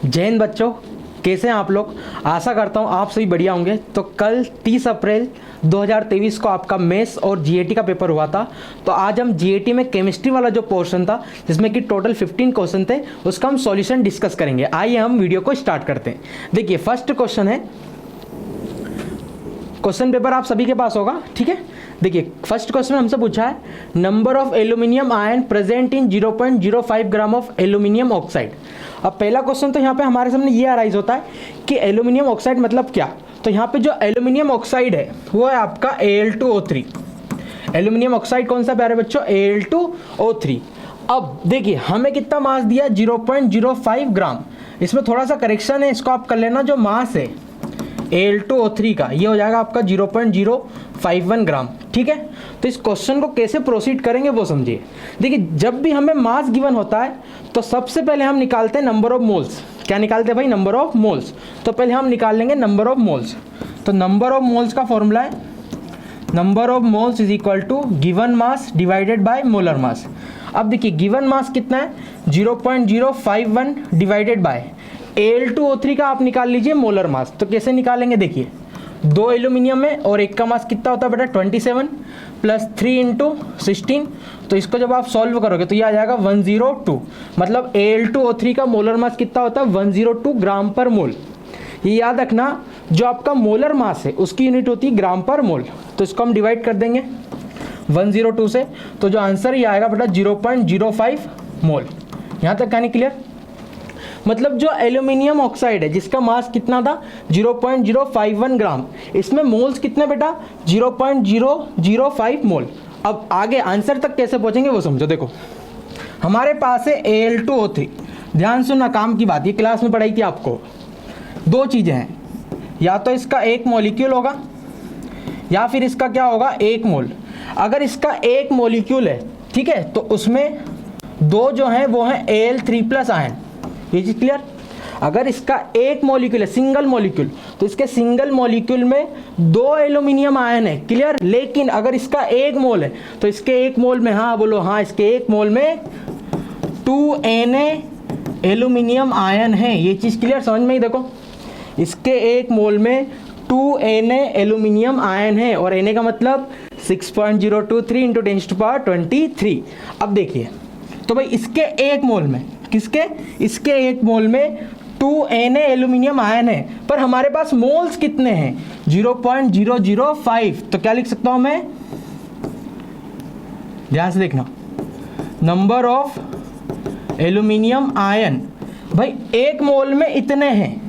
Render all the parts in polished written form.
जय हिंद बच्चों, कैसे हैं आप लोग। आशा करता हूँ आप सभी बढ़िया होंगे। तो कल 30 अप्रैल 2023 को आपका मेंस और जीएटी का पेपर हुआ था। तो आज हम जीएटी में केमिस्ट्री वाला जो पोर्शन था जिसमें कि टोटल 15 क्वेश्चन थे उसका हम सॉल्यूशन डिस्कस करेंगे। आइए हम वीडियो को स्टार्ट करते हैं। देखिए फर्स्ट क्वेश्चन है, क्वेश्चन पेपर आप सभी के पास होगा, ठीक है। देखिए फर्स्ट क्वेश्चन हमसे पूछा है number of aluminium ion present in 0.05 gram of aluminium oxide. अब पहला क्वेश्चन तो यहाँ पे हमारे सामने ये अराइज होता है कि एल्यूमिनियम ऑक्साइड मतलब क्या। तो यहाँ पे जो एल्यूमिनियम ऑक्साइड है वो है आपका Al2O3। एल्यूमिनियम ऑक्साइड कौन सा प्यारे बच्चों, Al2O3। अब देखिए हमें कितना मास दिया 0.05 ग्राम। इसमें थोड़ा सा करेक्शन है, इसको आप कर लेना। जो मास है Al2O3 का ये हो जाएगा आपका 0.051 ग्राम, ठीक है। तो इस क्वेश्चन को कैसे प्रोसीड करेंगे वो समझिए। देखिए जब भी हमें मास गिवन होता है तो सबसे पहले हम निकालते हैं नंबर ऑफ मोल्स। क्या निकालते हैं भाई, नंबर ऑफ मोल्स। तो पहले हम निकाल लेंगे नंबर ऑफ मोल्स। तो नंबर ऑफ मोल्स का फॉर्मूला है number of moles is equal to given mass divided by molar mass. अब देखिए गिवन मास कितना है 0.051 डिवाइडेड बाय Al2O3 का आप निकाल लीजिए मोलर मास। तो कैसे निकालेंगे, देखिए दो एल्यूमिनियम है और एक का मास कितना होता है बेटा 27 प्लस 3 इंटू 16। तो इसको जब आप सॉल्व करोगे तो ये आ जाएगा 102। मतलब Al2O3 का मोलर मास कितना होता है 102 ग्राम पर मोल। ये याद रखना, जो आपका मोलर मास है उसकी यूनिट होती है ग्राम पर मोल। तो इसको हम डिवाइड कर देंगे 102 से, तो जो आंसर ये आएगा बेटा 0.05 मोल। यहाँ तक कहानी क्लियर। मतलब जो एल्यूमिनियम ऑक्साइड है जिसका मास कितना था 0.051 ग्राम, इसमें मोल्स कितने बेटा 0.005 मोल। अब आगे आंसर तक कैसे पहुंचेंगे वो समझो। देखो हमारे पास है Al2O3। ध्यान सुनना, काम की बात, ये क्लास में पढ़ाई थी आपको। दो चीज़ें हैं, या तो इसका एक मॉलिक्यूल होगा या फिर इसका क्या होगा एक मोल। अगर इसका एक मॉलिक्यूल है, ठीक है, तो उसमें दो जो हैं वो हैं Al3+ आयन। ये चीज क्लियर। अगर इसका एक मॉलिक्यूल है सिंगल मॉलिक्यूल तो इसके सिंगल मॉलिक्यूल में दो एल्यूमिनियम आयन है, क्लियर। लेकिन अगर इसका एक मोल है तो इसके एक मोल में, हाँ बोलो हाँ, इसके एक मोल में 2Na एल्यूमिनियम आयन है। ये चीज क्लियर, समझ में ही देखो, इसके एक मोल में 2Na एल्यूमिनियम आयन है और Na का मतलब 6.023 इंटू 10⁻23। अब देखिए तो भाई इसके एक मोल में, किसके, इसके एक मोल में 2Na एल्यूमिनियम आयन है, पर हमारे पास मोल्स कितने हैं 0.005। तो क्या लिख सकता हूं मैं, ध्यान से देखना, नंबर ऑफ एल्यूमिनियम आयन। भाई एक मोल में इतने हैं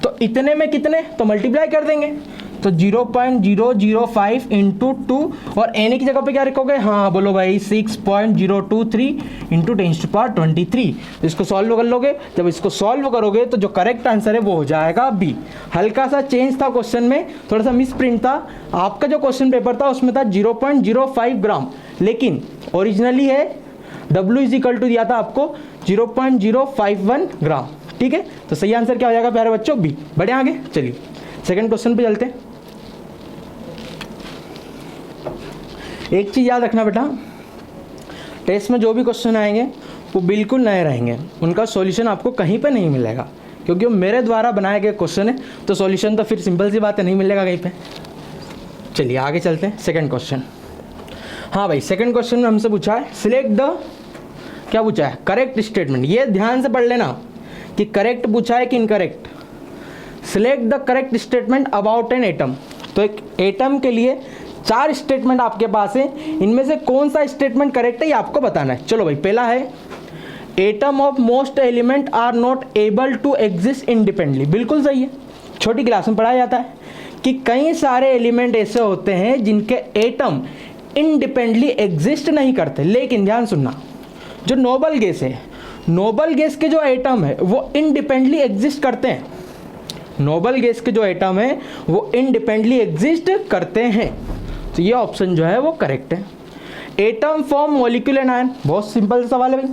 तो इतने में कितने, तो मल्टीप्लाई कर देंगे। तो 0.005 इंटू 2 और Na की जगह पे क्या रखोगे, हाँ बोलो भाई 6.023 इंटू 10⁻23। इसको सॉल्व कर लोगे। जब इसको सॉल्व करोगे तो जो करेक्ट आंसर है वो हो जाएगा बी। हल्का सा चेंज था क्वेश्चन में, थोड़ा सा मिस प्रिंट था। आपका जो क्वेश्चन पेपर था उसमें था 0.05 ग्राम, लेकिन ओरिजिनली है W इज इक्वल टू दिया था आपको 0.051 ग्राम, ठीक है। तो सही आंसर क्या हो जाएगा प्यारे बच्चों, बी। बढ़े आगे, चलिए सेकंड क्वेश्चन पे चलते हैं। एक चीज़ याद रखना बेटा, टेस्ट में जो भी क्वेश्चन आएंगे वो बिल्कुल नए रहेंगे, उनका सॉल्यूशन आपको कहीं पे नहीं मिलेगा, क्योंकि वो मेरे द्वारा बनाए गए क्वेश्चन है। तो सॉल्यूशन तो फिर सिंपल सी बात है, नहीं मिलेगा कहीं पे। चलिए आगे चलते हैं, सेकंड क्वेश्चन। हाँ भाई सेकंड क्वेश्चन में हमसे पूछा है सिलेक्ट द, क्या पूछा है, करेक्ट स्टेटमेंट। ये ध्यान से पढ़ लेना कि करेक्ट पूछा है कि incorrect. Select the correct statement about an atom. तो एक एटम के लिए 4 स्टेटमेंट आपके पास है, इनमें से कौन सा स्टेटमेंट करेक्ट है ये आपको बताना है। चलो भाई, पहला है atom of most element are not able to exist independently. बिल्कुल सही है, छोटी क्लास में पढ़ाया जाता है कि कई सारे एलिमेंट ऐसे होते हैं जिनके एटम इंडिपेंडेंटली एग्जिस्ट नहीं करते। लेकिन ध्यान सुनना, जो नोबल गैस है, नोबल गैस के जो एटम है वो इंडिपेंडेंटली एग्जिस्ट करते हैं। नोबल गैस के जो एटम है वो इंडिपेंडेंटली एग्जिस्ट करते हैं। तो ये ऑप्शन जो है वो करेक्ट है। Atom form molecule and ion, बहुत सिंपल सवाल है भाई।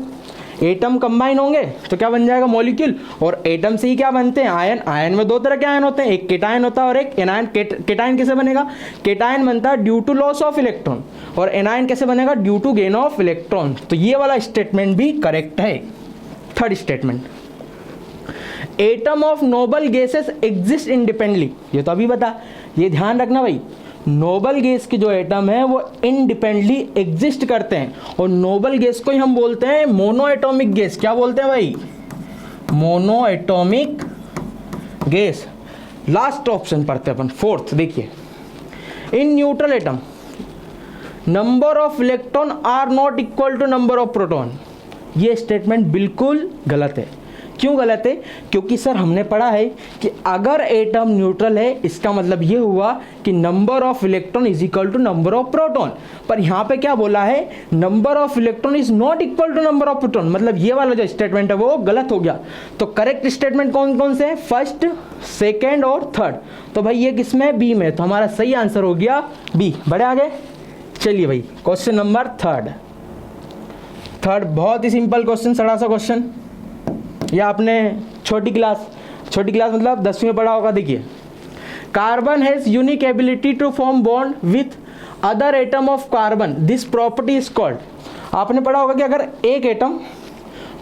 एटम कंबाइन होंगे तो क्या बन जाएगा मॉलिक्यूल, और एटम से ही क्या बनते हैं आयन। आयन में दो तरह के आयन होते हैं, एक केटायन होता है और एक एनायन। केटायन कैसे बनेगा, केटायन बनता है due to loss of electron, और एनायन कैसे बनेगा, due to gain of electron. तो ये वाला स्टेटमेंट भी करेक्ट है। Third statement, atom of noble gases exist independently, ये तो अभी बता, ये ध्यान रखना भाई, नोबल गैस के जो एटम है वो इंडिपेंडेंटली एग्जिस्ट करते हैं, और नोबल गैस को ही हम बोलते हैं मोनो एटॉमिक गैस। क्या बोलते हैं भाई? Mono atomic gas. Last option पढ़ते हैं अपन, फोर्थ, देखिए, in neutral atom number of electron are not equal to number of proton. ये स्टेटमेंट बिल्कुल गलत है। क्यों गलत है? क्योंकि सर हमने पढ़ा है कि अगर एटम न्यूट्रल है इसका मतलब ये हुआ कि number of electron is equal to number of proton, पर यहाँ पे क्या बोला है, number of electron is not equal to number of proton, मतलब ये वाला जो स्टेटमेंट है वो गलत हो गया। तो करेक्ट स्टेटमेंट कौन कौन से हैं? फर्स्ट, सेकेंड और थर्ड। तो भाई ये किसमें? बी में। तो हमारा सही आंसर हो गया बी। बढ़े आगे, चलिए भाई क्वेश्चन नंबर थर्ड। बहुत ही सिंपल क्वेश्चन, सड़ा सा क्वेश्चन, या आपने छोटी क्लास मतलब 10वीं में पढ़ा होगा। देखिए, carbon has unique ability to form bond with other atom of carbon, this property is called. आपने पढ़ा होगा कि अगर एक एटम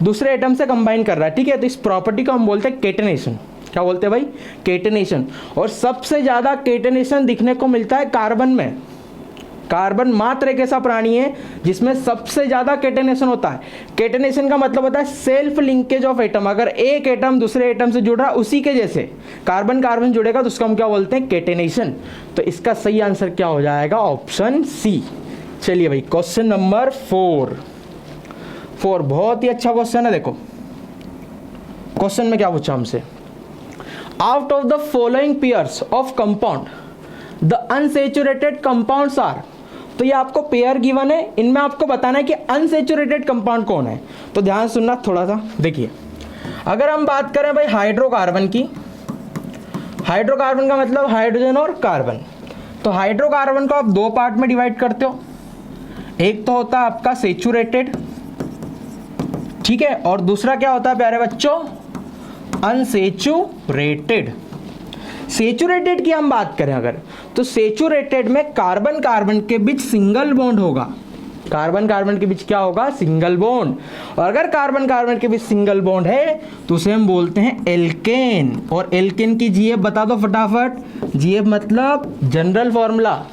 दूसरे एटम से कंबाइन कर रहा है, ठीक है, तो इस प्रॉपर्टी को हम बोलते हैं केटनेशन। क्या बोलते हैं भाई? केटनेशन। और सबसे ज़्यादा केटनेशन दिखने को मिलता है कार्बन में। कार्बन मात्र एक ऐसा प्राणी है जिसमें सबसे ज्यादा केटनेशन होता है। केटनेशन का मतलब होता है सेल्फ लिंकेज ऑफ एटम। अगर एक एटम दूसरे एटम से जुड़ रहा है उसी के जैसे कार्बन कार्बन जुड़ेगा तो उसको हम क्या बोलते हैं? केटनेशन। तो इसका सही आंसर क्या हो जाएगा? Option C. चलिए भाई क्वेश्चन नंबर 4 बहुत ही अच्छा क्वेश्चन है। देखो क्वेश्चन में क्या पूछा हमसे, out of the following pairs of compound the unsaturated compounds are. तो ये आपको पेयर गिवन है, इनमें आपको बताना है कि अनसेचुरेटेड कंपाउंड कौन है। तो ध्यान सुनना थोड़ा सा। देखिए, अगर हम बात करें भाई हाइड्रोकार्बन की, हाइड्रोकार्बन का मतलब हाइड्रोजन और कार्बन। तो हाइड्रोकार्बन को आप दो पार्ट में डिवाइड करते हो, एक तो होता है आपका सेचुरेटेड, ठीक है, और दूसरा क्या होता है प्यारे बच्चों? अनसेचुरेटेड। सेचुरेटेड की हम बात करें अगर, तो सेचुरेटेड में कार्बन कार्बन के बीच सिंगल बॉन्ड होगा। कार्बन कार्बन के बीच क्या होगा? Single bond. और अगर कार्बन कार्बन के बीच सिंगल बॉन्ड है तो उसे हम बोलते हैं एल्केन। और एल्केन की जीएफ बता दो फटाफट। जीएफ मतलब जनरल फॉर्मूला,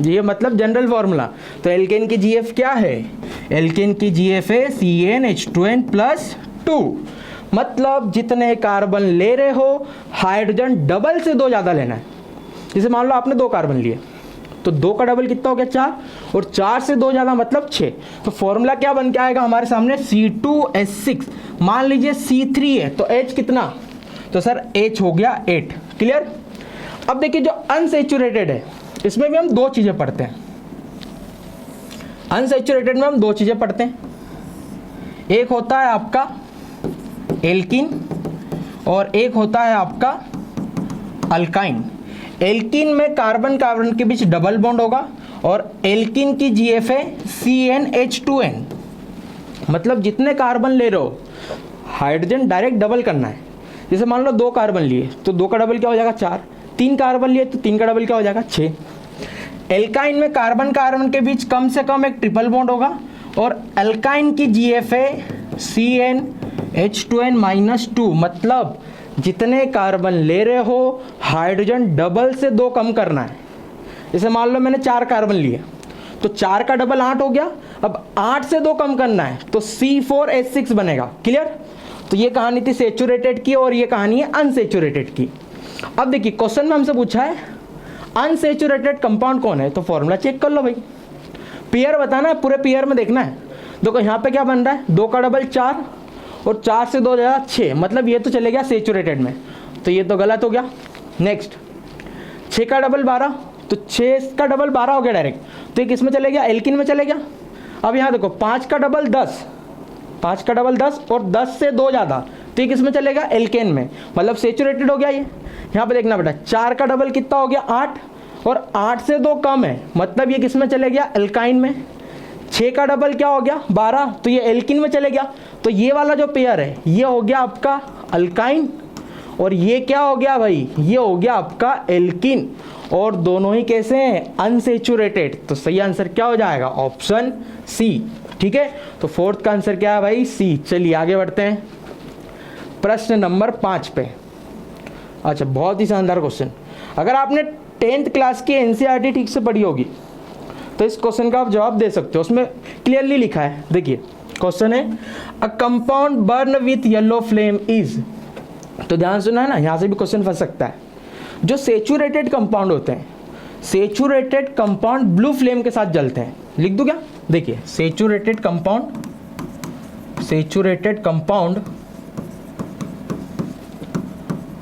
जीएफ मतलब जनरल फॉर्मूला। तो एल्केन की जीएफ क्या है? एल्केन की जीएफ है CnH2n+2। मतलब जितने कार्बन ले रहे हो हाइड्रोजन डबल से दो ज़्यादा लेना है। जैसे मान लो आपने 2 कार्बन लिए तो 2 का डबल कितना हो गया? 4, और 4 से 2 ज़्यादा मतलब 6। तो फॉर्मूला क्या बन के आएगा हमारे सामने? C2H6। मान लीजिए C3 है तो H कितना? तो सर H हो गया 8। क्लियर? अब देखिए जो अनसेचुरेटेड है इसमें भी हम 2 चीज़ें पढ़ते हैं। अनसेचुरेटेड में हम 2 चीज़ें पढ़ते हैं, एक होता है आपका एल्कीन और एक होता है आपका अल्काइन। एल्कीन में कार्बन कार्बन के बीच डबल बॉन्ड होगा और एल्कीन की जीएफ है CnH2n। मतलब जितने कार्बन ले रहे हो हाइड्रोजन डायरेक्ट डबल करना है। जैसे मान लो 2 कार्बन लिए तो 2 का डबल क्या हो जाएगा? 4। 3 कार्बन लिए तो 3 का डबल क्या हो जाएगा? 6। एल्काइन में कार्बन कार्बन के बीच कम से कम एक ट्रिपल बॉन्ड होगा और अल्काइन की जीएफ है CnH2n-2। मतलब जितने कार्बन ले रहे हो हाइड्रोजन डबल से 2 कम करना है। जैसे मान लो मैंने 4 कार्बन लिए तो 4 का डबल 8 हो गया। अब 8 से 2 कम करना है तो C4H6 बनेगा। क्लियर? तो ये कहानी थी सेचुरेटेड की और ये कहानी है अनसेचुरेटेड की। अब देखिए क्वेश्चन में हमसे पूछा है अनसेचुरेटेड कंपाउंड कौन है, तो फॉर्मूला चेक कर लो भाई। पेयर बताना है, पूरे पेयर में देखना है। देखो यहाँ पे क्या बन रहा है? 2 का डबल 4 और 4 से 2 ज़्यादा 6। मतलब ये तो चले गया सेचुरेटेड में, तो ये तो गलत हो गया। नेक्स्ट 6 का डबल 12, तो 6 का डबल 12 हो गया डायरेक्ट, तो ये किस में चले गया? एल्किन में चले गया। अब यहाँ देखो 5 का डबल 10, 5 का डबल 10 और 10 से 2 ज़्यादा, तो ये किस में चलेगा? एल्केन में। मतलब सेचुरेटेड हो गया ये। यहाँ पे देखना बेटा 4 का डबल कितना हो गया? 8 और 8 से 2 कम है, मतलब ये किस में चले गया? एल्काइन में। 6 का डबल क्या हो गया? 12, तो ये एल्किन में चले गया। तो ये वाला जो पेयर है ये हो गया आपका अल्काइन और ये क्या हो गया भाई? ये हो गया आपका एल्किन। और दोनों ही कैसे हैं? अनसेचुरेटेड। तो सही आंसर क्या हो जाएगा? Option C. ठीक है, तो 4th का आंसर क्या है भाई? सी। चलिए आगे बढ़ते हैं। प्रश्न नंबर 5 पे। अच्छा, बहुत ही शानदार क्वेश्चन। अगर आपने 10th क्लास की एनसीईआरटी ठीक से पढ़ी होगी तो इस क्वेश्चन का आप जवाब दे सकते हो। उसमें क्लियरली लिखा है, देखिए क्वेश्चन है a compound burn with yellow flame is, तो ध्यान सुना है ना, यहाँ से भी क्वेश्चन फंस सकता है। जो सेचुरेटेड कंपाउंड होते हैं, सेचुरेटेड कंपाउंड ब्लू फ्लेम के साथ जलते हैं। लिख दूं क्या? देखिए saturated compound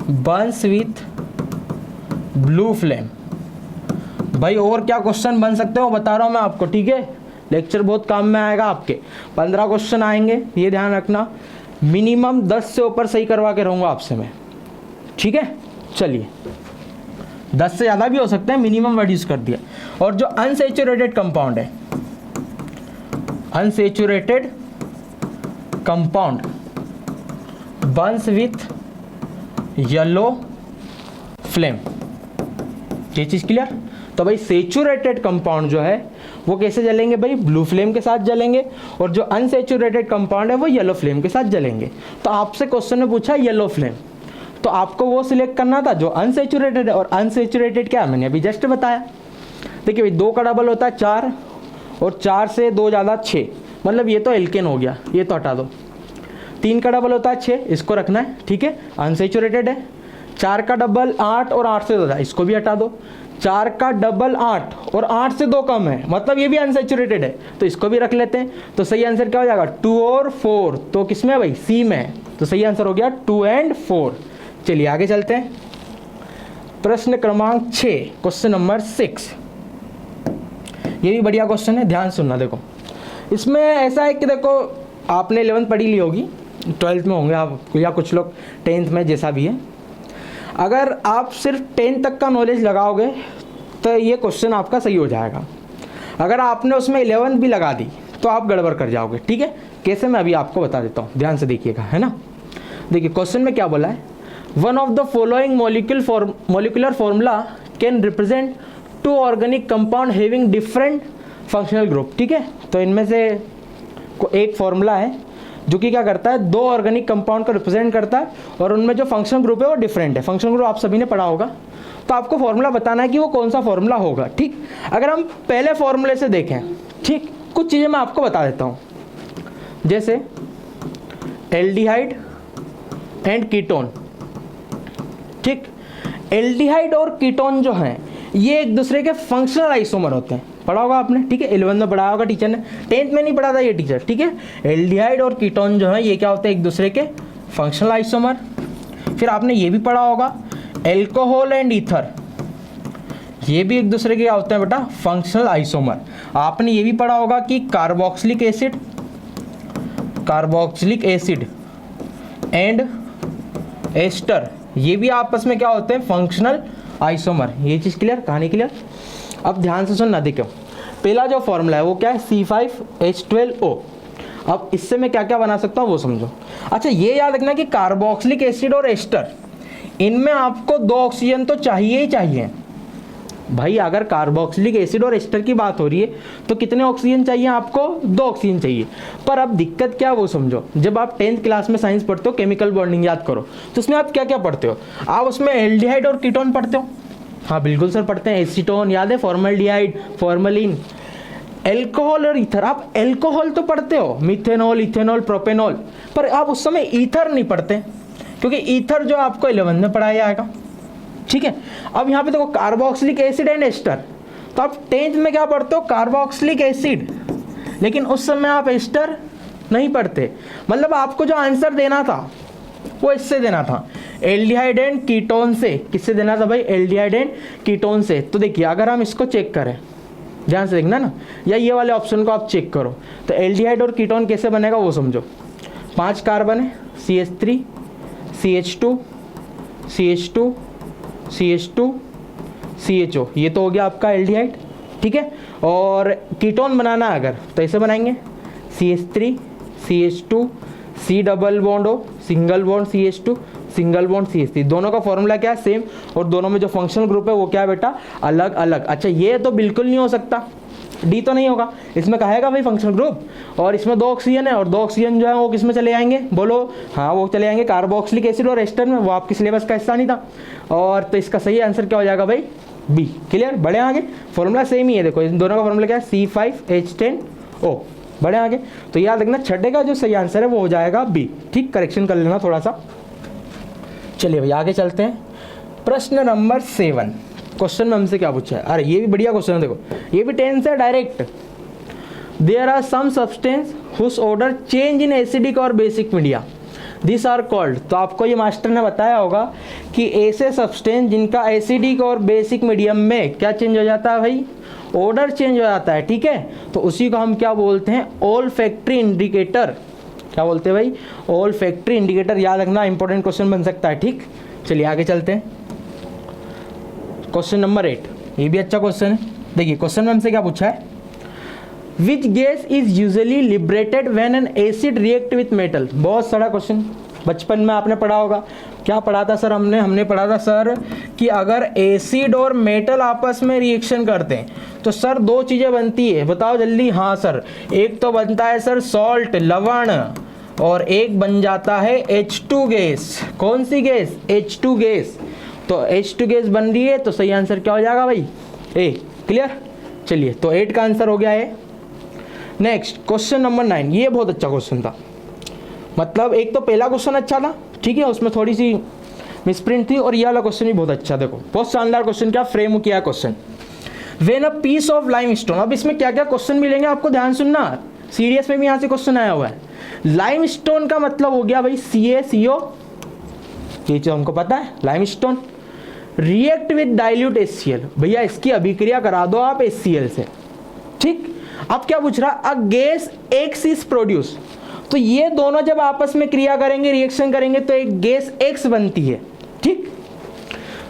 Burns with blue flame. भाई और क्या क्वेश्चन बन सकते हो बता रहा हूं मैं आपको, ठीक है। लेक्चर बहुत काम में आएगा आपके, 15 क्वेश्चन आएंगे, ये ध्यान रखना। मिनिमम 10 से ऊपर सही करवा के रहूंगा आपसे मैं, ठीक है। चलिए 10 से ज़्यादा भी हो सकते हैं, मिनिमम वर्ड यूज कर दिया। और जो अनसेचुरेटेड कंपाउंड है, unsaturated compound Burns with yellow flame, ये चीज़ क्लियर। तो भाई सेचुरेटेड कंपाउंड जो है वो कैसे जलेंगे भाई? ब्लू फ्लेम के साथ जलेंगे, और जो अनसेचुरेटेड कंपाउंड है वो येलो फ्लेम के साथ जलेंगे। तो आपसे क्वेश्चन में पूछा येलो फ्लेम, तो आपको वो सिलेक्ट करना था जो अनसेचुरेटेड है। और अनसेचुरेटेड क्या है, मैंने अभी जस्ट बताया। देखिए भाई 2 का डबल होता है 4, और 4 से 2 ज़्यादा 6, मतलब ये तो एल्केन हो गया, ये तो हटा दो। 3 का डबल होता है 6, इसको रखना है, ठीक है, अनसेचुरेटेड है। 4 का डबल 8, और 8 से 2 ज़्यादा, इसको भी हटा दो। 4 का डबल 8, और 8 से 2 कम है, मतलब ये भी अनसेचुरेटेड है, तो इसको भी रख लेते हैं। तो सही आंसर क्या हो जाएगा? 2 और 4, तो किसमें है भाई? सी में है। तो सही आंसर हो गया 2 और 4। चलिए आगे चलते हैं। प्रश्न क्रमांक 6, क्वेश्चन नंबर 6। ये भी बढ़िया क्वेश्चन है, ध्यान सुनना। देखो इसमें ऐसा है कि देखो आपने 11th पढ़ी ली होगी, 12th में होंगे आप, या कुछ लोग 10th में, जैसा भी है। अगर आप सिर्फ 10th तक का नॉलेज लगाओगे तो ये क्वेश्चन आपका सही हो जाएगा। अगर आपने उसमें 11th भी लगा दी तो आप गड़बड़ कर जाओगे, ठीक है। कैसे, मैं अभी आपको बता देता हूँ, ध्यान से देखिएगा, है ना। देखिए क्वेश्चन में क्या बोला है, one of the following molecular formula can represent 2 organic compound having different functional group, ठीक है। तो इनमें से एक फॉर्मूला है जो कि क्या करता है, 2 ऑर्गेनिक कंपाउंड को रिप्रेजेंट करता है, और उनमें जो फंक्शनल ग्रुप है वो डिफरेंट है। फंक्शनल ग्रुप आप सभी ने पढ़ा होगा, तो आपको फॉर्मूला बताना है कि वो कौन सा फॉर्मूला होगा, ठीक। अगर हम पहले फॉर्मूले से देखें, ठीक, कुछ चीज़ें मैं आपको बता देता हूँ, जैसे एल्डिहाइड एंड कीटोन, ठीक। एल्डिहाइड और कीटोन जो हैं ये एक दूसरे के फंक्शनल आइसोमर होते हैं, पढ़ा होगा आपने, ठीक है। 11th में पढ़ा होगा टीचर ने, 10th में नहीं पढ़ा था ये टीचर, ठीक है। एल्डिहाइड और कीटोन जो है ये क्या होते हैं, एक दूसरे के फंक्शनल आइसोमर। फिर आपने ये भी पढ़ा होगा एल्कोहल एंड ईथर, ये भी एक दूसरे के क्या होते हैं बेटा, फंक्शनल आइसोमर। आपने ये भी पढ़ा होगा कि कार्बोक्सिलिक एसिड एंड एस्टर, ये भी आपस में क्या होते हैं, फंक्शनल आइसोमर। ये चीज़ क्लियर, कहानी क्लियर। अब ध्यान से सुनना, देखो पहला जो फॉर्मूला है वो क्या है, C5H12O। अब इससे मैं क्या क्या बना सकता हूँ वो समझो। अच्छा ये याद रखना कि कार्बोक्सिलिक एसिड और एस्टर, इनमें आपको 2 ऑक्सीजन तो चाहिए ही चाहिए भाई। अगर कार्बोक्सिलिक एसिड और एस्टर की बात हो रही है तो कितने ऑक्सीजन चाहिए आपको? 2 ऑक्सीजन चाहिए। पर अब दिक्कत क्या है वो समझो। जब आप 10th क्लास में साइंस पढ़ते हो, केमिकल बॉन्डिंग याद करो, तो उसमें आप क्या क्या पढ़ते हो? आप उसमें एल्डिहाइड और कीटोन पढ़ते हो। हाँ बिल्कुल सर पढ़ते हैं। एसीटोन याद है, फॉर्मल्डिहाइड, फॉर्मलिन, एल्कोहल और ईथर। आप एल्कोहल तो पढ़ते हो, मिथेनॉल, इथेनॉल, प्रोपेनॉल, पर आप उस समय ईथर नहीं पढ़ते, क्योंकि ईथर जो आपको 11th में पढ़ाया जाएगा, ठीक है। अब यहाँ पे देखो कार्बोक्सिलिक एसिड एंड एस्टर, तो आप 10th में क्या पढ़ते हो, कार्बोक्सिलिक एसिड, लेकिन उस समय आप एस्टर नहीं पढ़ते। मतलब आपको जो आंसर देना था वो इससे देना था, एल्डिहाइड एंड कीटोन से। किससे देना था भाई? एल्डिहाइड एंड कीटोन से। तो देखिए अगर हम इसको चेक करें, ध्यान से देखना ना, या ये वाले ऑप्शन को आप चेक करो, तो एल्डिहाइड और कीटोन कैसे बनेगा वो समझो। 5 कार्बन है, CH3, CH2, CH2, CH2, CHO, ये तो हो गया आपका एल्डिहाइड, ठीक है। और कीटोन बनाना अगर तो ऐसे बनाएंगे, CH3, CH2, C double bond हो, single bond CH2, single bond CH3, दोनों का फॉर्मूला क्या है? सेम। और दोनों में जो फंक्शनल ग्रुप है वो क्या है बेटा? अलग अलग। अच्छा ये तो बिल्कुल नहीं हो सकता, डी तो नहीं होगा, इसमें कहेगा भाई फंक्शनल ग्रुप, और इसमें 2 ऑक्सीजन है, और 2 ऑक्सीजन जो है वो किस में चले जाएंगे बोलो, हाँ वो चले जाएंगे कार्बोक्सिलिक एसिड और एस्टर में, वो आपके सिलेबस का हिस्सा नहीं था। और तो इसका सही आंसर क्या हो जाएगा भाई, बी। क्लियर, बढ़े आगे, फॉर्मूला सेम ही है, देखो इन दोनों का फॉर्मूला क्या है, C5H10O। बढ़े आगे, तो याद रखना छठे का जो सही आंसर है वो हो जाएगा बी। ठीक, करेक्शन कर लेना थोड़ा सा। चलिए भाई आगे चलते हैं। प्रश्न नंबर 7, क्वेश्चन में हमसे क्या पूछा है, अरे ये भी बढ़िया क्वेश्चन है, देखो ये भी 10 से direct. There are some substances whose order change in acidic और basic media, this are called. तो आपको ये मास्टर ने बताया होगा कि ऐसे सब्सटेंस जिनका एसिडिक और बेसिक मीडियम में क्या चेंज हो जाता है भाई, ऑर्डर चेंज हो जाता है। ठीक है, तो उसी को हम क्या बोलते हैं, ओल्फैक्टरी इंडिकेटर। क्या बोलते हैं भाई, ओल्फैक्टरी इंडिकेटर। याद रखना, इंपॉर्टेंट क्वेश्चन बन सकता है। ठीक, चलिए आगे चलते हैं। क्वेश्चन नंबर 8, ये भी अच्छा क्वेश्चन है। देखिए क्वेश्चन में हमसे क्या पूछा है, which gas is usually liberated when an acid react with metal. बहुत सारा क्वेश्चन बचपन में आपने पढ़ा होगा। क्या पढ़ा था सर, हमने पढ़ा था सर कि अगर एसिड और मेटल आपस में रिएक्शन करते हैं तो सर 2 चीज़ें बनती है, बताओ जल्दी। हाँ सर, एक तो बनता है सर सॉल्ट लवण, और एक बन जाता है H2 गैस। कौन सी गैस, H2 गैस। तो H2 गैस बन रही है, तो सही आंसर क्या हो जाएगा भाई, ए। क्लियर, चलिए तो 8 का आंसर हो गया है। नेक्स्ट क्वेश्चन नंबर 9, ये बहुत अच्छा क्वेश्चन था। मतलब एक तो पहला क्वेश्चन अच्छा था, ठीक है, उसमें थोड़ी सी मिसप्रिंट थी, और ये वाला क्वेश्चन भी बहुत अच्छा, देखो बहुत शानदार क्वेश्चन, क्या फ्रेम किया question. When a piece of limestone, अब इसमें क्या क्या क्वेश्चन मिलेंगे आपको ध्यान सुनना, सीरियस में भी यहाँ से क्वेश्चन आया हुआ है। लाइमस्टोन का मतलब हो गया भाई CaCO, ये जो हमको पता है limestone. React with dilute HCl, भैया इसकी अभिक्रिया करा दो आप HCl से। ठीक, अब क्या पूछ रहा, अ गैस X इज प्रोड्यूस, तो ये दोनों जब आपस में क्रिया करेंगे, रिएक्शन करेंगे, तो एक गैस X बनती है। ठीक,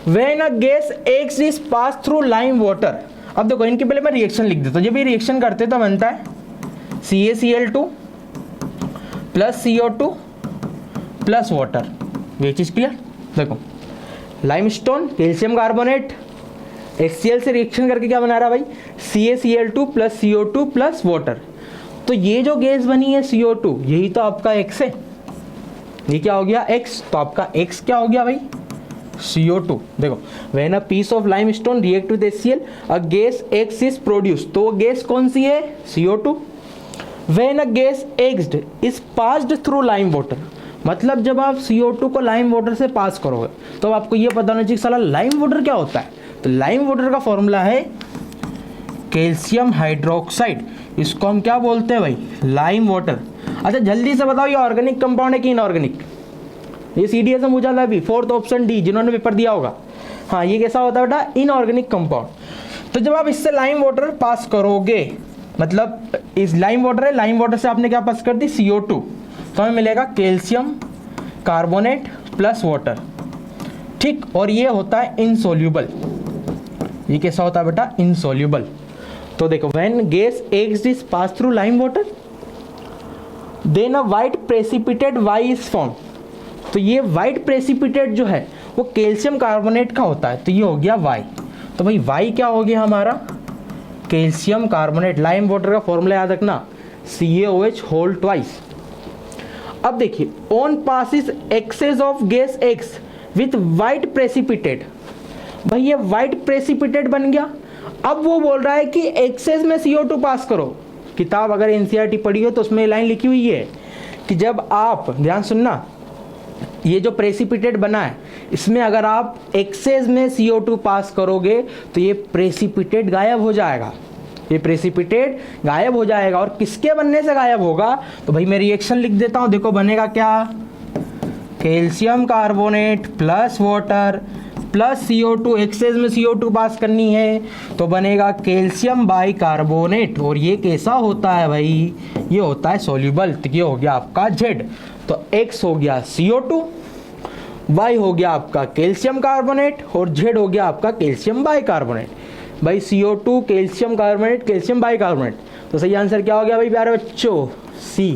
when a gas X is pass through lime water. अब देखो इनके पहले मैं रिएक्शन लिख देता हूं, जब ये रिएक्शन करते तो बनता है CaCl2 plus CO2 plus water. ये चीज क्लियर, देखो लाइमस्टोन कैल्शियम कार्बोनेट HCl से रिएक्शन करके क्या बना रहा भाई, CaCl2 plus CO2 plus water. तो ये जो गैस बनी है CO2, यही तो आपका X है, ये क्या हो गया X, तो आपका X क्या हो गया भाई, CO2। देखो when a piece of limestone react with HCl a gas X is produce, तो वो गैस कौन सी है, CO2। When a gas X is passed through lime water, मतलब जब आप CO2 को लाइम वाटर से पास करोगे तो आपको ये पता होना चाहिए साला लाइम वाटर क्या होता है। तो लाइम वाटर का फॉर्मूला है कैल्शियम हाइड्रोक्साइड, इसको हम क्या बोलते हैं भाई, लाइम वाटर। अच्छा जल्दी से बताओ ये ऑर्गेनिक कंपाउंड है कि इनऑर्गेनिक, ये CDS में पूछा था अभी, 4th ऑप्शन डी, जिन्होंने पेपर दिया होगा। हाँ ये कैसा होता है बेटा, इनऑर्गेनिक कंपाउंड। तो जब आप इससे लाइम वाटर पास करोगे, मतलब इस लाइम वाटर है, लाइम वाटर से आपने क्या पास कर दी CO2, तो हमें मिलेगा कैल्शियम कार्बोनेट प्लस वाटर। ठीक, और ये होता है इनसोल्यूबल। ये कैसा होता है बेटा, इनसोल्यूबल। तो देखो when gas X is pass through lime water then a white precipitate Y is form. तो ये वाइट प्रेसिपिटेट जो है वो कैल्शियम कार्बोनेट का होता है, तो ये हो गया Y। तो भाई Y क्या हो गया हमारा, कैल्शियम कार्बोनेट। लाइम वाटर का फॉर्मूला याद रखना, CaOH होल ट्वाइस। अब देखिए on passes excess of gas X with white precipitate, भाई ये वाइट प्रेसिपिटेट बन गया। अब वो बोल रहा है कि एक्सेस में CO2 पास करो। किताब अगर NCERT पढ़ी हो तो उसमें लाइन लिखी हुई है कि जब आप, ध्यान सुनना, ये जो प्रेसिपिटेट बना है इसमें अगर आप एक्सेस में CO2 पास करोगे तो ये प्रेसिपिटेट गायब हो जाएगा, ये प्रेसिपिटेट गायब हो जाएगा। और किसके बनने से गायब होगा, तो भाई मैं रिएक्शन लिख देता हूं, देखो बनेगा क्या, calcium carbonate plus water plus CO2, excess में CO2 पास करनी है तो बनेगा कैल्शियम बाई कार्बोनेट। और ये कैसा होता है भाई, ये होता है सोल्यूबल। तो ये हो गया आपका Z, तो X हो गया CO2, Y हो गया आपका कैल्शियम कार्बोनेट और Z हो गया आपका कैल्शियम बाई कार्बोनेट। भाई CO2 calcium carbonate, calcium by carbonate, तो सही आंसर क्या हो गया भाई प्यारे बच्चों, C।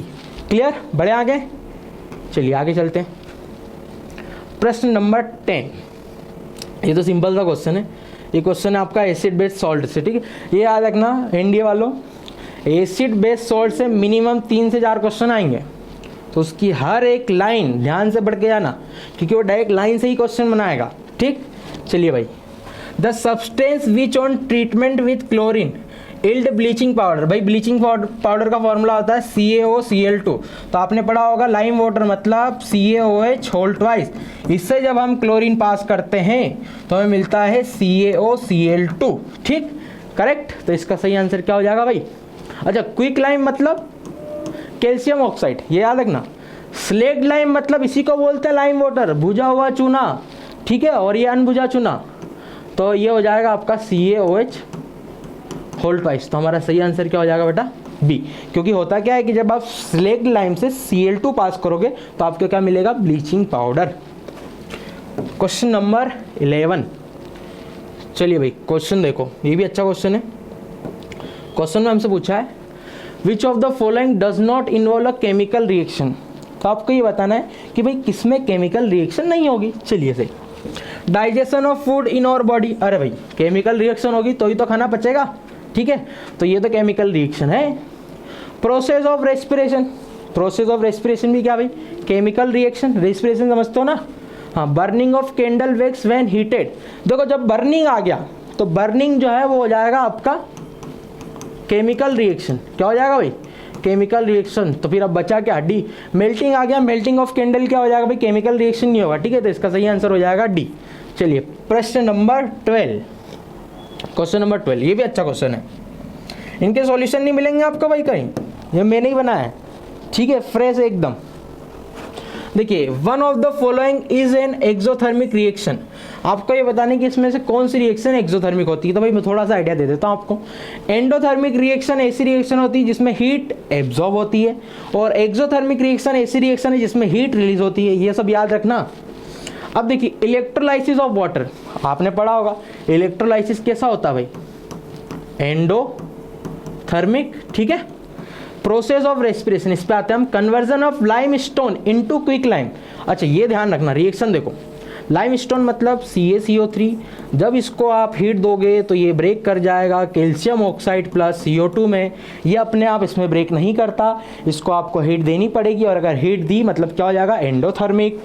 क्लियर, बढ़े आगे, चलिए आगे चलते हैं। प्रश्न नंबर 10, ये तो सिंपल सा क्वेश्चन है। ये क्वेश्चन है आपका एसिड बेस्ड सॉल्ट से, ठीक है। ये याद रखना एनडीए वालों, एसिड बेस्ड सॉल्ट से मिनिमम 3 से 4 क्वेश्चन आएंगे, तो उसकी हर एक लाइन ध्यान से पढ़ के जाना, क्योंकि वो डायरेक्ट लाइन से ही क्वेश्चन बनाएगा, ठीक। चलिए भाई, the substance which on treatment with chlorine yield bleaching powder. भाई ब्लीचिंग पाउडर का फॉर्मूला होता है CaOCl2, तो आपने पढ़ा होगा लाइम वाटर मतलब CaOH होल ट्वाइस। इससे जब हम क्लोरीन पास करते हैं तो हमें मिलता है CaOCl2, ठीक, करेक्ट। तो इसका सही आंसर क्या हो जाएगा भाई? अच्छा, क्विक लाइम मतलब कैल्शियम ऑक्साइड, ये याद रखना। स्लेक्ड लाइम मतलब इसी को बोलते हैं लाइम वाटर, भुजा हुआ चूना, ठीक है, और ये अनभुजा चूना, तो ये हो जाएगा आपका CaOH होल ट्वाइस। तो हमारा सही आंसर क्या हो जाएगा बेटा? बी, क्योंकि होता क्या है कि जब आप स्लेक्ड लाइम से Cl2 पास करोगे तो आपको क्या मिलेगा? Bleaching powder. Question number 11। चलिए भाई क्वेश्चन देखो, ये भी अच्छा क्वेश्चन है। क्वेश्चन में हमसे पूछा है which of the following does not involve a chemical reaction. तो आपको ये बताना है कि भाई किसमें केमिकल रिएक्शन नहीं होगी। चलिए सही, digestion of food in our body, अरे भाई केमिकल रिएक्शन होगी तो ही तो खाना पचेगा, ठीक है, तो ये तो केमिकल रिएक्शन है। Process of respiration, process of respiration भी क्या भाई? केमिकल रिएक्शन, रेस्पिरेशन समझते हो ना? हाँ, burning of candle wax when heated, देखो जब बर्निंग आ गया तो बर्निंग जो है वो हो जाएगा आपका केमिकल रिएक्शन। क्या हो जाएगा भाई? Chemical reaction. तो फिर अब बचा क्या? डी। मेल्टिंग आ गया, मेल्टिंग ऑफ कैंडल क्या हो जाएगा भाई? केमिकल रिएक्शन नहीं होगा, ठीक है, तो इसका सही आंसर हो जाएगा डी। चलिए प्रश्न नंबर 12, क्वेश्चन नंबर 12, ये भी अच्छा क्वेश्चन है। इनके सॉल्यूशन नहीं मिलेंगे आपको भाई कहीं, ये मैंने ही बनाया है, ठीक है, फ्रेश एकदम। देखिए, one of the following is an exothermic reaction. आपको ये बताने कि इसमें से कौन सी रिएक्शन एक्सोथर्मिक होती है, तो भाई मैं थोड़ा सा आइडिया दे देता हूँ आपको। एंडोथर्मिक रिएक्शन ऐसी रिएक्शन होती है जिसमें हीट एब्जॉर्ब होती है, और एक्सोथर्मिक रिएक्शन ऐसी रिएक्शन है जिसमें हीट रिलीज होती है, ये सब याद रखना। अब देखिए, इलेक्ट्रोलाइसिस ऑफ वाटर आपने पढ़ा होगा, इलेक्ट्रोलाइसिस कैसा होता है भाई? एंडोथर्मिक, ठीक है। प्रोसेस ऑफ रेस्पिरेशन, इस पे आते हैं हम। Conversion of lime stone into quick lime. अच्छा, ये ध्यान रखना, रिएक्शन देखो, लाइम स्टोन मतलब CaCO3, जब इसको आप हीट दोगे तो ये ब्रेक कर जाएगा कैल्शियम ऑक्साइड प्लस CO2 में। ये अपने आप इसमें ब्रेक नहीं करता, इसको आपको हीट देनी पड़ेगी, और अगर हीट दी मतलब क्या हो जाएगा? Endothermic.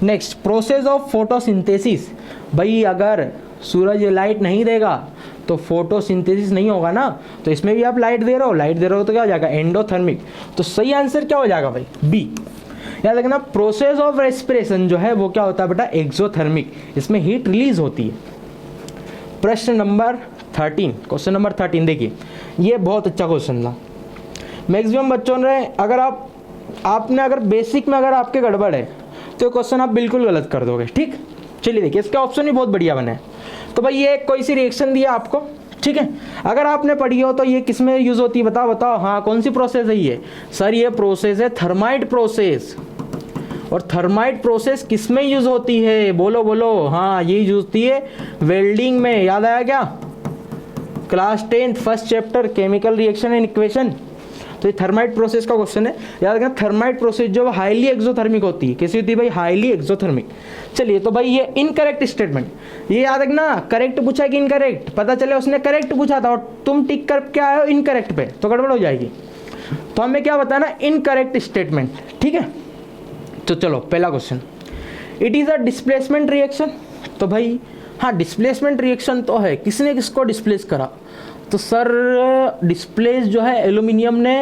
Next, process of photosynthesis, भाई अगर सूरज लाइट नहीं देगा तो फोटोसिंथेसिस नहीं होगा ना, तो इसमें भी आप लाइट दे रहे हो तो क्या हो जाएगा? एंडोथर्मिक। तो सही आंसर क्या हो जाएगा भाई? बी। याद रखना, प्रोसेस ऑफ रेस्पिरेशन जो है वो क्या होता है बेटा? एक्सोथर्मिक, इसमें हीट रिलीज होती है। प्रश्न नंबर 13, क्वेश्चन नंबर 13 देखिए, ये बहुत अच्छा क्वेश्चन था। मैक्सिमम बच्चों ने अगर आपने अगर बेसिक में अगर आपके गड़बड़ है तो क्वेश्चन आप बिल्कुल गलत कर दोगे, ठीक। चलिए देखिए, इसका ऑप्शन भी बहुत बढ़िया बना है। तो भाई ये कोई सी रिएक्शन दिया आपको, ठीक है, अगर आपने पढ़ी हो तो ये किस में यूज होती है? बताओ। हाँ, कौन सी प्रोसेस है ये? सर ये प्रोसेस है थर्माइट प्रोसेस। और थर्माइट प्रोसेस किस में यूज होती है? बोलो। हाँ, ये यूज होती है वेल्डिंग में। याद आया क्या? Class 10 first chapter chemical reaction and equation. तो ये थर्माइट प्रोसेस का क्वेश्चन है। याद रखना, थर्माइट प्रोसेस जो हाईली एक्सोथर्मिक होती है। कैसी होती है भाई? Highly exothermic. चलिए, तो भाई ये इनकरेक्ट स्टेटमेंट, ये याद रखना, करेक्ट पूछा कि इनकरेक्ट, पता चले उसने करेक्ट पूछा था और तुम टिक कर क्या आए हो इनकरेक्ट पे, तो गड़बड़ हो जाएगी। तो हमें क्या बताना? इनकरेक्ट स्टेटमेंट, ठीक है। तो चलो पहला question, it is a displacement reaction. तो भाई हाँ, डिस्प्लेसमेंट रिएक्शन तो है। किसने किसको डिस्प्लेस करा? तो सर डिस्प्लेस जो है एल्यूमिनियम ने,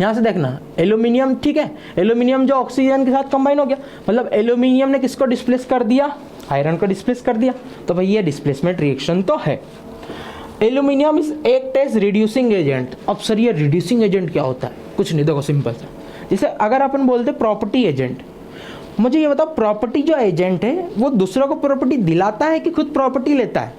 यहाँ से देखना, एल्यूमिनियम, ठीक है, एल्यूमिनियम जो ऑक्सीजन के साथ कंबाइन हो गया, मतलब एल्यूमिनियम ने किसको डिस्प्लेस कर दिया? आयरन को डिस्प्लेस कर दिया। तो भाई ये डिस्प्लेसमेंट रिएक्शन तो है। Aluminium is act as reducing agent. अब सर ये रिड्यूसिंग एजेंट क्या होता है? कुछ नहीं, देखो सिंपल सा, जैसे अगर अपन बोलते प्रॉपर्टी एजेंट, मुझे ये बताओ, प्रॉपर्टी जो एजेंट है वो दूसरों को प्रॉपर्टी दिलाता है कि खुद प्रॉपर्टी लेता है?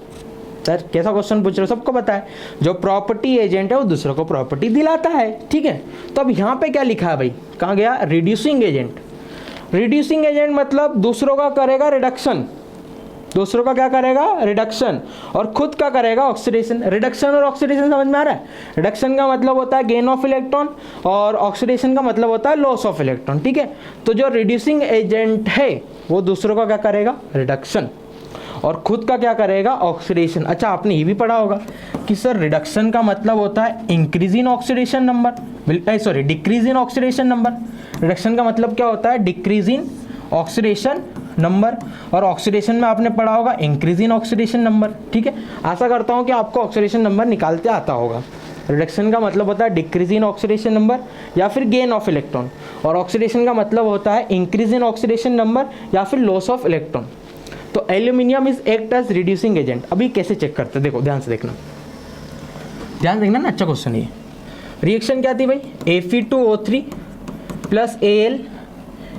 सर कैसा क्वेश्चन पूछ रहे हो? सबको पता है, जो प्रॉपर्टी एजेंट है वो दूसरों को प्रॉपर्टी दिलाता है, ठीक है। तो अब यहाँ पे क्या लिखा है भाई? कहाँ गया? Reducing agent. रिड्यूसिंग एजेंट मतलब दूसरों का करेगा रिडक्शन, दूसरों का क्या करेगा? रिडक्शन, और खुद का करेगा ऑक्सीडेशन। रिडक्शन और ऑक्सीडेशन समझ में आ रहा है? रिडक्शन का मतलब होता है गेन ऑफ इलेक्ट्रॉन, और ऑक्सीडेशन का मतलब होता है लॉस ऑफ इलेक्ट्रॉन, ठीक है। तो जो रिड्यूसिंग एजेंट है वो दूसरों का क्या करेगा? रिडक्शन। और खुद का क्या करेगा, ऑक्सीडेशन। अच्छा, आपने ये भी पढ़ा होगा कि सर रिडक्शन का मतलब होता है increase in oxidation number, sorry decrease in oxidation number. Reduction का मतलब क्या होता है, डिक्रीज इन ऑक्सीडेशन नंबर, और ऑक्सीडेशन में आपने पढ़ा होगा इंक्रीज इन ऑक्सीडेशन नंबर। ठीक है, आशा करता हूँ कि आपको ऑक्सीडेशन नंबर निकालते आता होगा। रिडक्शन का मतलब होता है डिक्रीज इन ऑक्सीडेशन नंबर या फिर गेन ऑफ इलेक्ट्रॉन, और ऑक्सीडेशन का मतलब होता है इंक्रीज इन ऑक्सीडेशन नंबर या फिर लॉस ऑफ इलेक्ट्रॉन। तो aluminium is act as reducing agent. अभी कैसे चेक करते हैं, देखो ध्यान से देखना, ध्यान देखना ना, अच्छा क्वेश्चन है। रिएक्शन क्या थी भाई, Fe2O3 प्लस Al,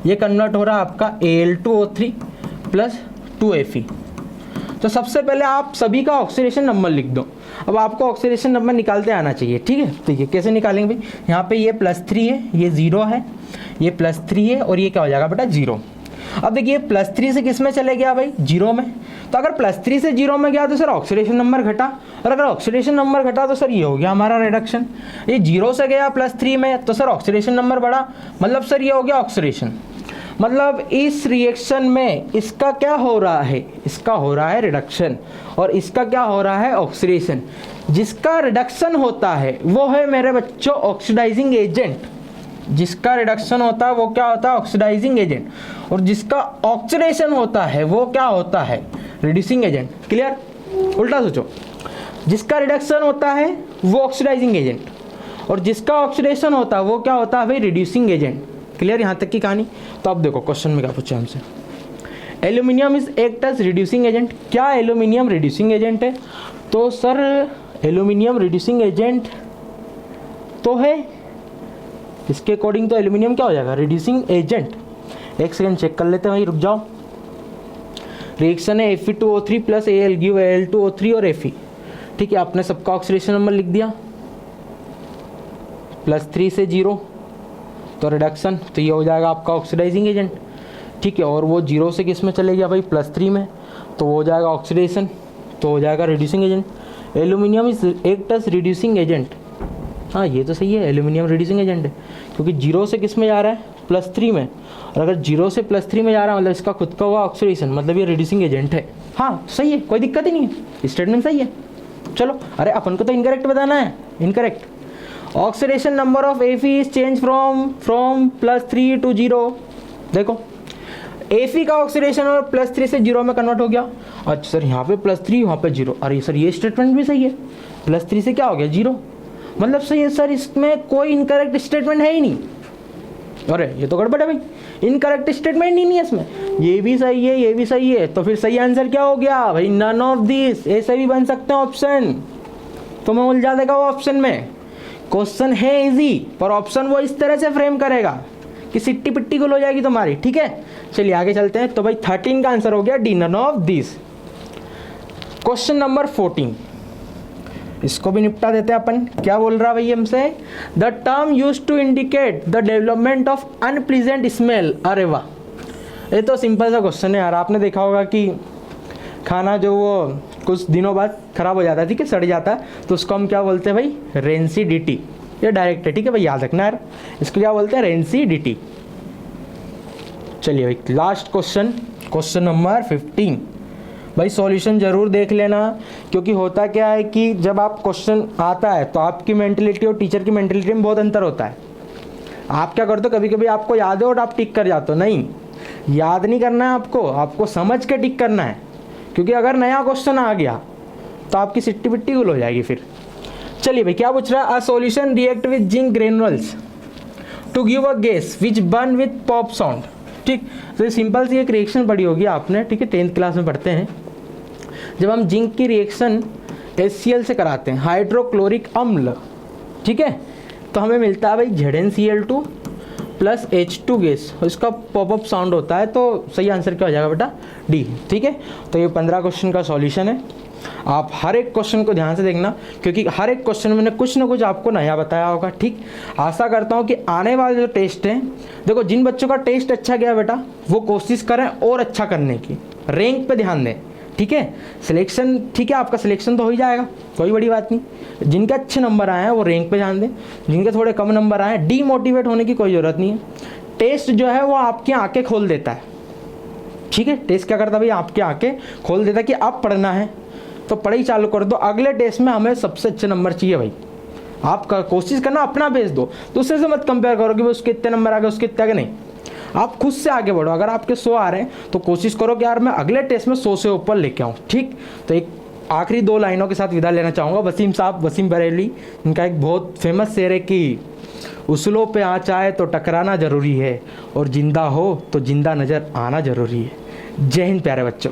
ये कन्वर्ट हो रहा है आपका Al2O3 प्लस 2Fe। तो सबसे पहले आप सभी का ऑक्सीडेशन नंबर लिख दो। अब आपको ऑक्सीडेशन नंबर निकालते आना चाहिए। ठीक है, तो ये कैसे निकालेंगे भाई, यहाँ पे ये +3 है, ये 0 है, ये +3 है, और ये क्या हो जाएगा बेटा 0। अब देखिए +3 से किस में चले गया भाई, 0 में। तो अगर +3 से 0 में गया तो सर ऑक्सीडेशन नंबर घटा, और अगर ऑक्सीडेशन नंबर घटा तो सर ये हो गया हमारा रिडक्शन। ये 0 से गया +3 में तो सर ऑक्सीडेशन नंबर बढ़ा, मतलब सर ये हो गया ऑक्सीडेशन। मतलब इस रिएक्शन में इसका क्या हो रहा है, इसका हो रहा है रिडक्शन, और इसका क्या हो रहा है ऑक्सीडेशन। जिसका रिडक्शन होता है वो है मेरे बच्चों ऑक्सीडाइजिंग एजेंट, जिसका रिडक्शन होता है वो क्या होता है ऑक्सीडाइजिंग एजेंट, और जिसका ऑक्सीडेशन होता है वो क्या होता है रिड्यूसिंग एजेंट। क्लियर, उल्टा सोचो, जिसका रिडक्शन होता है वो ऑक्सीडाइजिंग एजेंट, और जिसका ऑक्सीडेशन होता है वो क्या होता है भाई रिड्यूसिंग एजेंट। क्लियर यहाँ तक की कहानी। तो अब देखो क्वेश्चन में क्या पूछा हमसे, aluminium is act as reducing agent. क्या एल्यूमिनियम रिड्यूसिंग एजेंट है, तो सर एल्यूमिनियम रिड्यूसिंग एजेंट तो है, इसके अकॉर्डिंग तो एल्यूमिनियम क्या हो जाएगा रिड्यूसिंग एजेंट। एक सेकंड चेक कर लेते हैं भाई, रुक जाओ। रिएक्शन है Fe2O3 plus Al give Al2O3 और Fe। ठीक है, आपने सबका ऑक्सीडेशन नंबर लिख दिया, +3 से 0 तो रिडक्शन, तो ये हो जाएगा आपका ऑक्सीडाइजिंग एजेंट। ठीक है, और वो 0 से किस में चले गया भाई +3 में, तो वो हो जाएगा ऑक्सीडेशन, तो हो जाएगा reducing agent. Aluminium is act as reducing agent. हाँ ये तो सही है, एल्यूमिनियम रिड्यूसिंग एजेंट है, क्योंकि 0 से किस में जा रहा है +3 में, और अगर 0 से +3 में जा रहा है मतलब इसका खुद का हुआ ऑक्सीडेशन, मतलब ये रिड्यूसिंग एजेंट है। हाँ सही है, कोई दिक्कत ही नहीं है, स्टेटमेंट सही है। चलो, अरे अपन को तो इनकरेक्ट बताना है, incorrect. Oxidation number of Fe is change from +3 to 0। देखो Fe का ऑक्सीडेशन और +3 से 0 में कन्वर्ट हो गया। अच्छा सर यहाँ पे +3 वहाँ पे 0, अरे सर ये स्टेटमेंट भी सही है, +3 से क्या हो गया 0, मतलब सही है सर, इसमें कोई इनकरेक्ट स्टेटमेंट है ही नहीं। अरे ये तो गड़बड़ है भाई, इनकरेक्ट स्टेटमेंट ही नहीं है इसमें, ये भी सही है ये भी सही है, तो फिर सही आंसर क्या हो गया भाई नन ऑफ दिस। ऐसे भी बन सकते हैं ऑप्शन, तो मैं उलझा देगा वो ऑप्शन में। क्वेश्चन है इजी, पर ऑप्शन वो इस तरह से फ्रेम करेगा कि सिट्टी पिट्टी गुल हो जाएगी तुम्हारी। ठीक है, चलिए आगे चलते हैं। तो भाई 13 का आंसर हो गया D, none of this. Question number 14, इसको भी निपटा देते हैं अपन। क्या बोल रहा भाई हमसे, the term use to indicate the development of unpleasant smell. अरे वाह, ये तो सिंपल सा क्वेश्चन है यार। आपने देखा होगा कि खाना जो वो कुछ दिनों बाद खराब हो जाता है, ठीक है, सड़ जाता है, तो उसको हम क्या बोलते हैं भाई रेंसिडिटी। ये डायरेक्ट है, ठीक है भाई, याद रखना यार, इसको क्या बोलते हैं रेंसिडिटी। चलिए भाई लास्ट क्वेश्चन, क्वेश्चन नंबर 15। भाई सॉल्यूशन ज़रूर देख लेना, क्योंकि होता क्या है कि जब आप क्वेश्चन आता है तो आपकी मेंटलिटी और टीचर की मेंटलिटी में बहुत अंतर होता है। आप क्या करते हो, कभी कभी आपको याद है और आप टिक कर जाते हो, नहीं याद नहीं करना है आपको, आपको समझ के टिक करना है, क्योंकि अगर नया क्वेश्चन आ गया तो आपकी सिट्टी पिट्टी गुल हो जाएगी फिर। चलिए भाई क्या पूछ रहा है, a solution react with zinc granules to give a gas which burn with pop sound. ठीक, तो ये सिंपल सी एक रिएक्शन पढ़ी होगी आपने, ठीक है, 10th क्लास में पढ़ते हैं। जब हम जिंक की रिएक्शन HCl से कराते हैं, हाइड्रोक्लोरिक अम्ल, ठीक है, तो हमें मिलता है भाई ZnCl2 प्लस H2 गैस, इसका पॉपअप साउंड होता है। तो सही आंसर क्या हो जाएगा बेटा डी। ठीक है, तो ये 15 क्वेश्चन का सॉल्यूशन है। आप हर एक क्वेश्चन को ध्यान से देखना, क्योंकि हर एक क्वेश्चन में मैंने कुछ ना कुछ आपको नया बताया होगा। ठीक, आशा करता हूँ कि आने वाले जो टेस्ट हैं, देखो जिन बच्चों का टेस्ट अच्छा गया बेटा वो कोशिश करें और अच्छा करने की, रैंक पे ध्यान दें। ठीक है, सिलेक्शन, ठीक है, आपका सिलेक्शन तो हो ही जाएगा, कोई बड़ी बात नहीं। जिनके अच्छे नंबर आए हैं वो रैंक पे ध्यान दें, जिनके थोड़े कम नंबर आए हैं डीमोटिवेट होने की कोई ज़रूरत नहीं है। टेस्ट जो है वो आपकी आंखें खोल देता है, ठीक है, टेस्ट क्या करता भाई, आपके आंखें खोल देता कि अब पढ़ना है तो पढ़ाई चालू कर दो, अगले टेस्ट में हमें सबसे अच्छे नंबर चाहिए भाई। आप कोशिश करना अपना बेच दो, दूसरे से मत कंपेयर करो कि भाई उसके इतने नंबर आ गए उसके इतने आगे, नहीं, आप खुद से आगे बढ़ो। अगर आपके 100 आ रहे हैं तो कोशिश करो कि यार मैं अगले टेस्ट में 100 से ऊपर लेके आऊँ। ठीक, तो एक आखिरी 2 लाइनों के साथ विदा लेना चाहूँगा। वसीम साहब, वसीम बरेली, इनका एक बहुत फेमस शेर है कि उसूलों पे आँच आए तो टकराना ज़रूरी है और ज़िंदा हो तो ज़िंदा नज़र आना ज़रूरी है। जय हिंद प्यारे बच्चों।